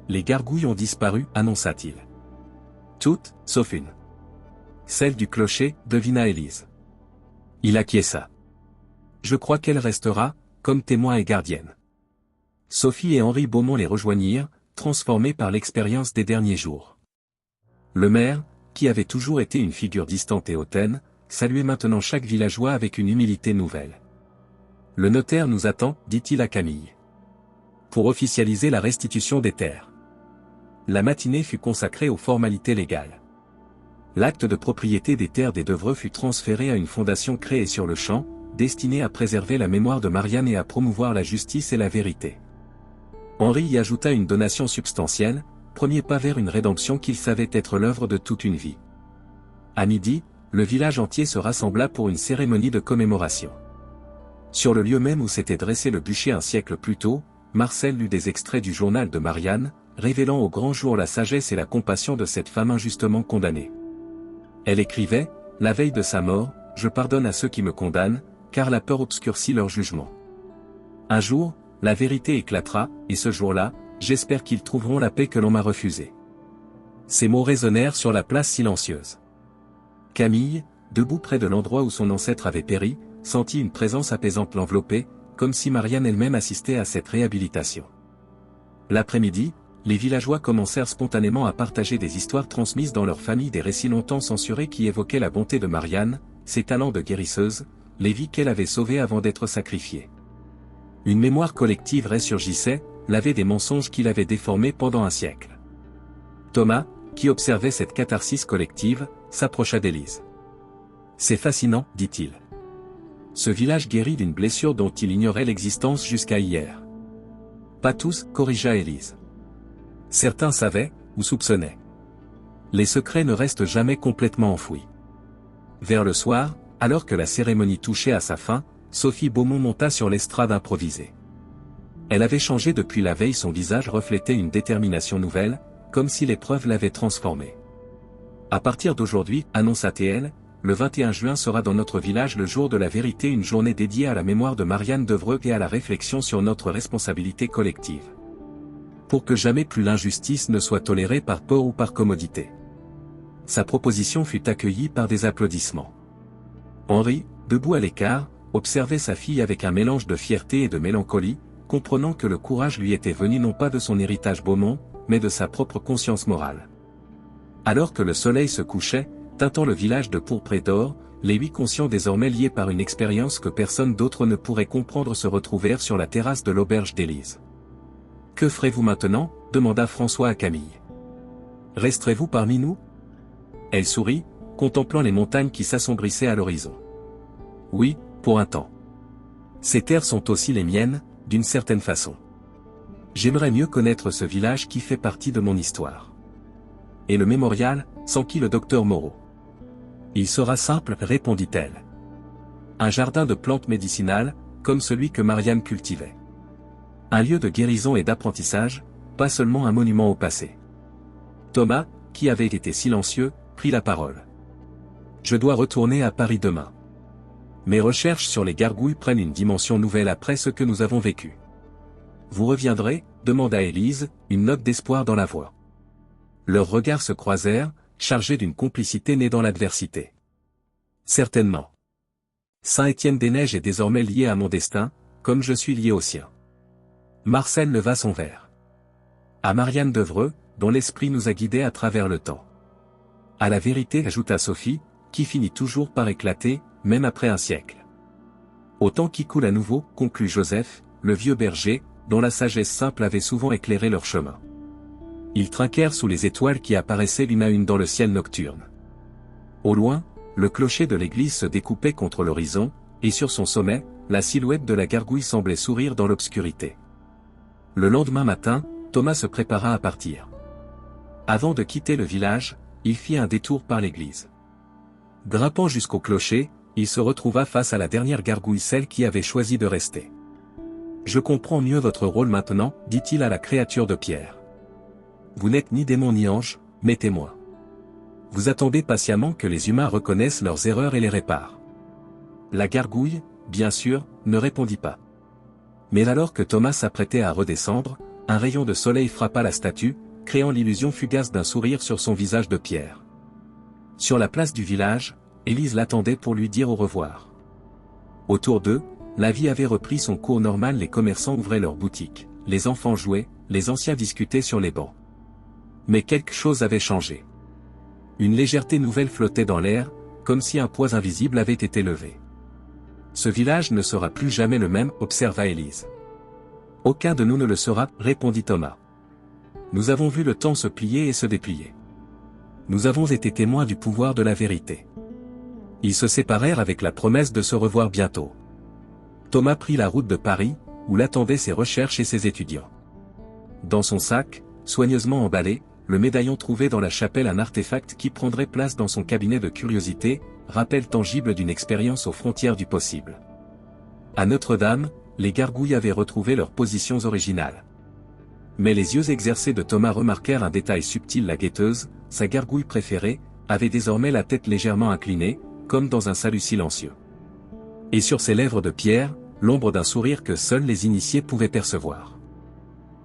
Speaker 1: Les gargouilles ont disparu, annonça-t-il. Toutes, sauf une. Celle du clocher, devina Élise. Il acquiesça. Je crois qu'elle restera, comme témoin et gardienne. Sophie et Henri Beaumont les rejoignirent, transformés par l'expérience des derniers jours. Le maire, qui avait toujours été une figure distante et hautaine, saluait maintenant chaque villageois avec une humilité nouvelle. Le notaire nous attend, dit-il à Camille, pour officialiser la restitution des terres. La matinée fut consacrée aux formalités légales. L'acte de propriété des terres des Devreux fut transféré à une fondation créée sur le champ, destinée à préserver la mémoire de Marianne et à promouvoir la justice et la vérité. Henri y ajouta une donation substantielle, premier pas vers une rédemption qu'il savait être l'œuvre de toute une vie. À midi, le village entier se rassembla pour une cérémonie de commémoration. Sur le lieu même où s'était dressé le bûcher un siècle plus tôt, Marcel lut des extraits du journal de Marianne, révélant au grand jour la sagesse et la compassion de cette femme injustement condamnée. Elle écrivait, la veille de sa mort, « Je pardonne à ceux qui me condamnent, car la peur obscurcit leur jugement. Un jour, la vérité éclatera, et ce jour-là, j'espère qu'ils trouveront la paix que l'on m'a refusée. » Ces mots résonnèrent sur la place silencieuse. Camille, debout près de l'endroit où son ancêtre avait péri, sentit une présence apaisante l'envelopper, comme si Marianne elle-même assistait à cette réhabilitation. L'après-midi, les villageois commencèrent spontanément à partager des histoires transmises dans leur famille, des récits longtemps censurés qui évoquaient la bonté de Marianne, ses talents de guérisseuse, les vies qu'elle avait sauvées avant d'être sacrifiée. Une mémoire collective ressurgissait, lavée des mensonges qu'il avait déformés pendant un siècle. Thomas, qui observait cette catharsis collective, s'approcha d'Élise. « C'est fascinant, dit-il. Ce village guérit d'une blessure dont il ignorait l'existence jusqu'à hier. » Pas tous, corrigea Élise. Certains savaient, ou soupçonnaient. Les secrets ne restent jamais complètement enfouis. Vers le soir, alors que la cérémonie touchait à sa fin, Sophie Beaumont monta sur l'estrade improvisée. Elle avait changé depuis la veille, son visage reflétait une détermination nouvelle, comme si l'épreuve l'avait transformée. À partir d'aujourd'hui, annonça-t-elle, le 21 juin sera dans notre village le jour de la vérité, une journée dédiée à la mémoire de Marianne Devreux et à la réflexion sur notre responsabilité collective. Pour que jamais plus l'injustice ne soit tolérée par peur ou par commodité. Sa proposition fut accueillie par des applaudissements. Henri, debout à l'écart, observait sa fille avec un mélange de fierté et de mélancolie, comprenant que le courage lui était venu non pas de son héritage Beaumont, mais de sa propre conscience morale. Alors que le soleil se couchait, teintant le village de pourpre et d'or, les 8 conscients désormais liés par une expérience que personne d'autre ne pourrait comprendre se retrouvèrent sur la terrasse de l'auberge d'Élise. « Que ferez-vous maintenant » demanda François à Camille. « Resterez-vous parmi nous » Elle sourit, contemplant les montagnes qui s'assombrissaient à l'horizon. « Oui, pour un temps. Ces terres sont aussi les miennes, d'une certaine façon. J'aimerais mieux connaître ce village qui fait partie de mon histoire. Et le mémorial, s'enquit le docteur Moreau. Il sera simple, répondit-elle. Un jardin de plantes médicinales, comme celui que Marianne cultivait. Un lieu de guérison et d'apprentissage, pas seulement un monument au passé. Thomas, qui avait été silencieux, prit la parole. Je dois retourner à Paris demain. Mes recherches sur les gargouilles prennent une dimension nouvelle après ce que nous avons vécu. Vous reviendrez, demanda Élise, une note d'espoir dans la voix. Leurs regards se croisèrent, chargés d'une complicité née dans l'adversité. Certainement. Saint-Étienne-des-Neiges est désormais lié à mon destin, comme je suis lié au sien. Marcel leva son verre. À Marianne Devreux, dont l'esprit nous a guidés à travers le temps. À la vérité, ajouta Sophie, qui finit toujours par éclater, même après un siècle. Au temps qui coule à nouveau, conclut Joseph, le vieux berger, dont la sagesse simple avait souvent éclairé leur chemin. Ils trinquèrent sous les étoiles qui apparaissaient l'une à une dans le ciel nocturne. Au loin, le clocher de l'église se découpait contre l'horizon, et sur son sommet, la silhouette de la gargouille semblait sourire dans l'obscurité. Le lendemain matin, Thomas se prépara à partir. Avant de quitter le village, il fit un détour par l'église. Grimpant jusqu'au clocher, il se retrouva face à la dernière gargouille, celle qui avait choisi de rester. « Je comprends mieux votre rôle maintenant, dit-il à la créature de pierre. Vous n'êtes ni démon ni ange, mais témoin. Vous attendez patiemment que les humains reconnaissent leurs erreurs et les réparent. » La gargouille, bien sûr, ne répondit pas. Mais alors que Thomas s'apprêtait à redescendre, un rayon de soleil frappa la statue, créant l'illusion fugace d'un sourire sur son visage de pierre. Sur la place du village, Élise l'attendait pour lui dire au revoir. Autour d'eux, la vie avait repris son cours normal, les commerçants ouvraient leurs boutiques, les enfants jouaient, les anciens discutaient sur les bancs. Mais quelque chose avait changé. Une légèreté nouvelle flottait dans l'air, comme si un poids invisible avait été levé. Ce village ne sera plus jamais le même, observa Élise. Aucun de nous ne le sera, répondit Thomas. Nous avons vu le temps se plier et se déplier. Nous avons été témoins du pouvoir de la vérité. Ils se séparèrent avec la promesse de se revoir bientôt. Thomas prit la route de Paris, où l'attendaient ses recherches et ses étudiants. Dans son sac, soigneusement emballé, le médaillon trouvait dans la chapelle un artefact qui prendrait place dans son cabinet de curiosité, rappel tangible d'une expérience aux frontières du possible. À Notre-Dame, les gargouilles avaient retrouvé leurs positions originales. Mais les yeux exercés de Thomas remarquèrent un détail subtil: la guetteuse, sa gargouille préférée, avait désormais la tête légèrement inclinée, comme dans un salut silencieux. Et sur ses lèvres de pierre, l'ombre d'un sourire que seuls les initiés pouvaient percevoir.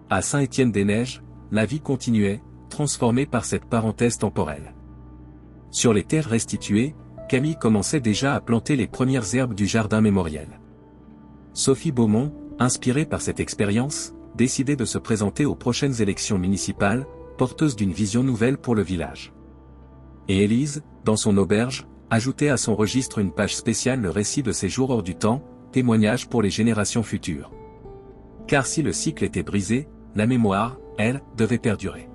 Speaker 1: À Saint-Étienne-des-Neiges, la vie continuait, transformée par cette parenthèse temporelle. Sur les terres restituées, Camille commençait déjà à planter les premières herbes du jardin mémoriel. Sophie Beaumont, inspirée par cette expérience, décidait de se présenter aux prochaines élections municipales, porteuse d'une vision nouvelle pour le village. Et Élise, dans son auberge, ajoutait à son registre une page spéciale: le récit de ses jours hors du temps, témoignage pour les générations futures. Car si le cycle était brisé, la mémoire, elle, devait perdurer.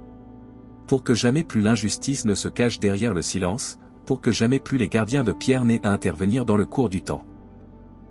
Speaker 1: Pour que jamais plus l'injustice ne se cache derrière le silence, pour que jamais plus les gardiens de pierre n'aient à intervenir dans le cours du temps.